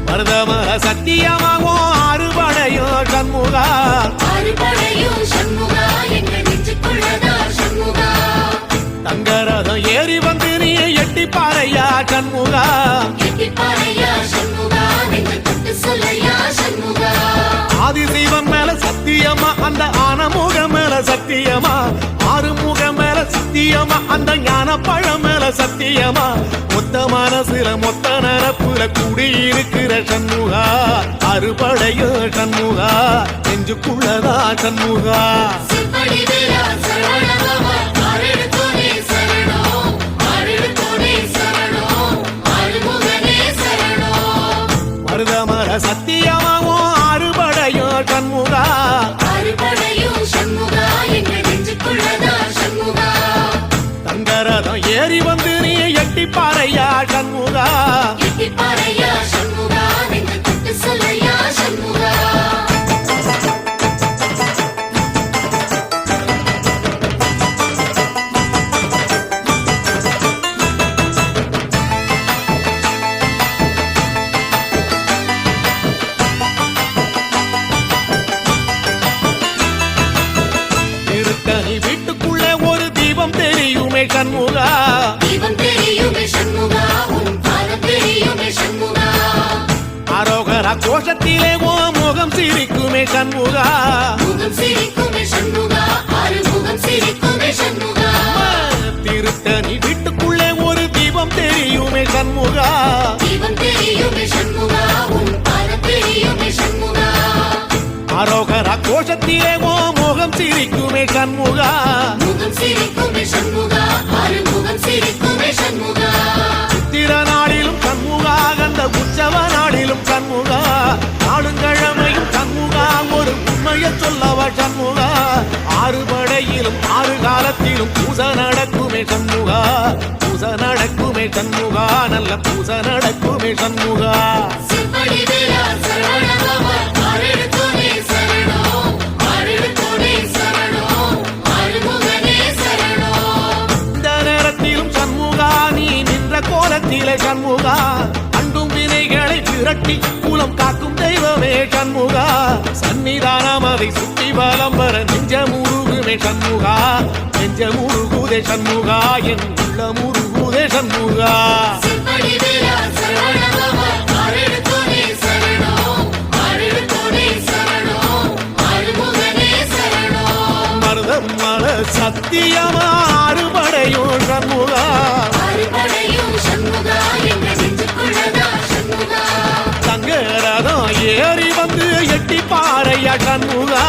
மருதமர சத்தியமாவோ அறுபடையோ சண்முகா தங்கரதம் ஏறி வந்து நீ எட்டி பாறையா சண்முகா ஆதிசைவம் மேல சத்தியமா அந்த ஆனமுகம் மேல சத்தியமா ஆறுமுகம் மேல சத்தியமா அந்த ஞான பழம் மேல சத்தியமா மொத்த மனசுல மொத்த நரப்புல குடியிருக்கிற சண்முகா அறுபடையோ சண்முகா நெஞ்சுக்குள்ளதா சண்முகா மருதமர சத்தியமாவோ அறுபடையோ சண்முகா தங்கரதம் ஏறி வந்து நீ எட்டி பாறையா சண்முகா திருத்தணி வீட்டுக்குள்ள ஒரு தீபம் தெரியுமே சண்முகா அரோகரா கோஷத்திலே ஓ முகம் சிரிக்குமே சண்முகா திருத்தணி வீட்டுக்குள்ளே ஒரு தீபம் தெரியுமே சண்முகா அரோகரா கோஷத்திலே ஓ முகம் சிரிக்குமே சண்முகா சித்திர நாளிலும் சண்முகா கந்த உற்சவ நாளிலும் சண்முகா நாடுங்கிழமையும் சண்முகா ஒரு உண்மையை சொல்லவா சண்முகா ஆறுபடையிலும் ஆறு காலத்திலும் பூச நடக்குமே சண்முகா பூச நடக்குமே சண்முகா நல்ல பூச நடக்குமே சண்முகா கோலத்திலே சண்முகா அண்டும் வினைகளை விரட்டி குலம் காக்கும் தெய்வமே சண்முகா சன்னிதானம் அதை சுற்றி பலம் வர நெஞ்சமுருகுமே சண்முகா நெஞ்சமுருகுதே சண்முகா என் உள்ள முருகுதே சண்முகா மருதம் மல சத்தியமா அறுபடையோ சண்முகா தங்கரதம் ஏறி வந்து எட்டி பாறையா சண்முகா